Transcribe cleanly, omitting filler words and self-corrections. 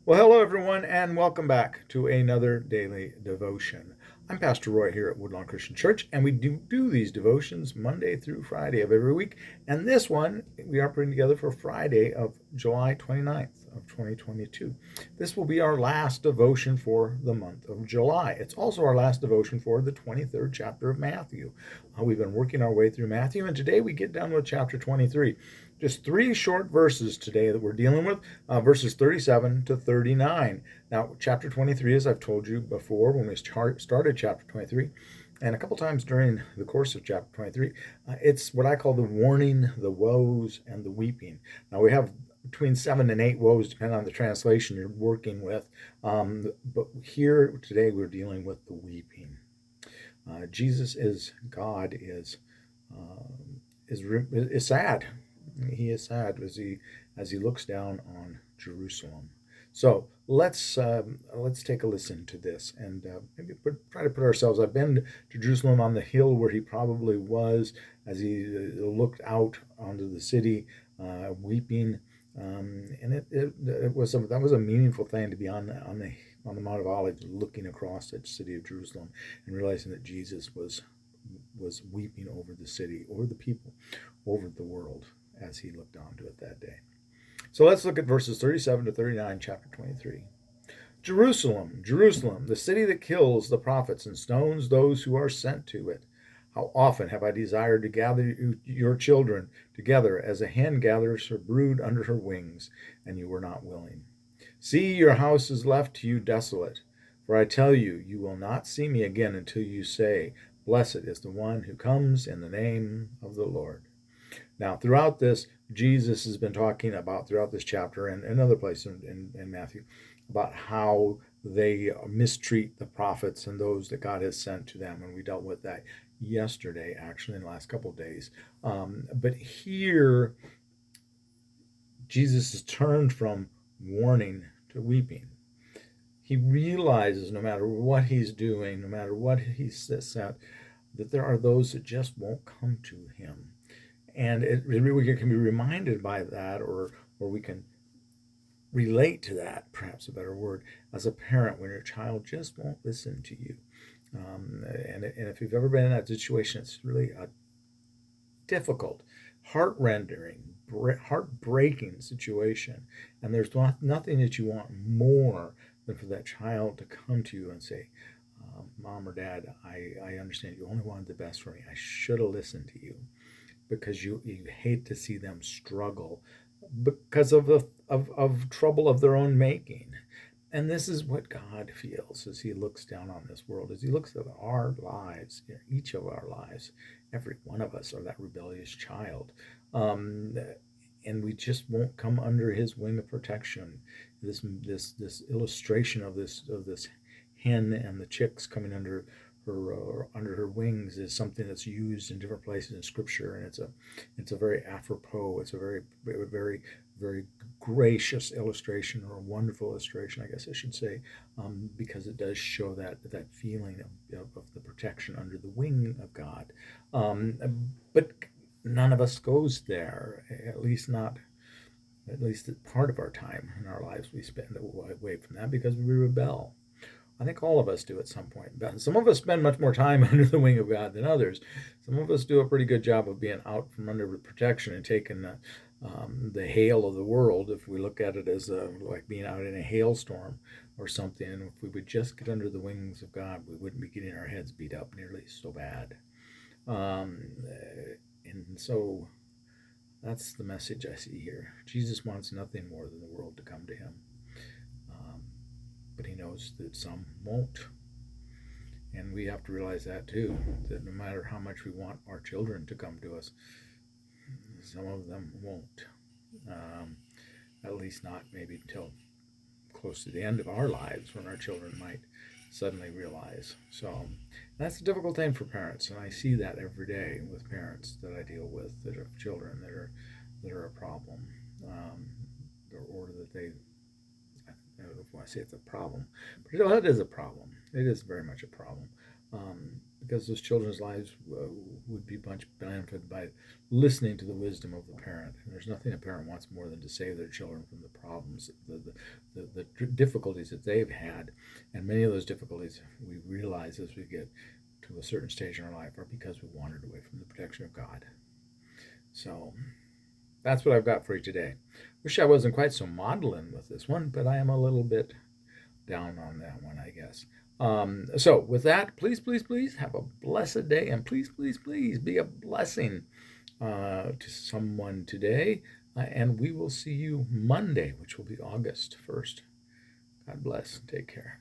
Well, hello everyone, and welcome back to another daily devotion. I'm Pastor Roy here at Woodlawn Christian Church, and we do these devotions Monday through Friday of every week. And this one we are putting together for Friday of July 29th of 2022. This will be our last devotion for the month of July. It's also our last devotion for the 23rd chapter of Matthew. We've been working our way through Matthew, and today we get down with chapter 23. Just three short verses today that we're dealing with, verses 37 to 39. Now, chapter 23, as I've told you before when we started chapter 23, and a couple times during the course of chapter 23, it's what I call the warning, the woes, and the weeping. Now, we have between 7 and 8 woes, depending on the translation you're working with. But here today, we're dealing with the weeping. Jesus is God is sad. He is sad as he looks down on Jerusalem. So let's take a listen to this and maybe try to put ourselves. I've been to Jerusalem on the hill where he probably was as he looked out onto the city, weeping, and it was that was a meaningful thing to be on the Mount of Olives, looking across the city of Jerusalem and realizing that Jesus was weeping over the city, over the people, over the world as he looked onto it that day. So let's look at verses 37 to 39, chapter 23. Jerusalem, Jerusalem, the city that kills the prophets and stones those who are sent to it. How often have I desired to gather your children together as a hen gathers her brood under her wings, and you were not willing. See, your house is left to you desolate. For I tell you, you will not see me again until you say, Blessed is the one who comes in the name of the Lord. Now, throughout this, Jesus has been talking about, throughout this chapter and another place in Matthew, about how they mistreat the prophets and those that God has sent to them. And we dealt with that yesterday, actually, in the last couple of days. But here, Jesus has turned from warning to weeping. He realizes no matter what he's doing, no matter what he says, that there are those that just won't come to him. And we can be reminded by that, or we can relate to that, perhaps a better word, as a parent when your child just won't listen to you. And if you've ever been in that situation, it's really a difficult, heart-rending, heartbreaking situation. And there's nothing that you want more than for that child to come to you and say, Mom or Dad, I understand you only wanted the best for me. I should have listened to you, because you hate to see them struggle because of trouble of their own making. And this is what God feels as he looks down on this world, as he looks at our lives, each of our lives. Every one of us are that rebellious child. And we just won't come under his wing of protection. This illustration of this hen and the chicks coming under her wings is something that's used in different places in Scripture, and it's a very apropos. It's a very very gracious illustration, or a wonderful illustration, I guess I should say, because it does show that feeling of the protection under the wing of God. But none of us goes there, at least not. At least part of our time in our lives we spend away from that because we rebel. I think all of us do at some point. Some of us spend much more time under the wing of God than others. Some of us do a pretty good job of being out from under protection and taking the hail of the world, if we look at it as like being out in a hailstorm or something. And if we would just get under the wings of God, we wouldn't be getting our heads beat up nearly so bad. And so that's the message I see here. Jesus wants nothing more than the world to come to him. But he knows that some won't. And we have to realize that too, that no matter how much we want our children to come to us, some of them won't. At least not maybe until close to the end of our lives, when our children might suddenly realize. So that's a difficult thing for parents, and I see that every day with parents that I deal with that have children that are a problem, or that they, I don't know if I want to say it's a problem, but it is a problem. It is very much a problem. because those children's lives would be much benefited by listening to the wisdom of the parent. And there's nothing a parent wants more than to save their children from the problems, the difficulties that they've had. And many of those difficulties, we realize as we get to a certain stage in our life, are because we wandered away from the protection of God. So that's what I've got for you today. Wish I wasn't quite so maudlin with this one, but I am a little bit down on that one, I guess. So with that, please, please, please have a blessed day, and please, please, please be a blessing to someone today. And we will see you Monday, which will be August 1st. God bless. Take care.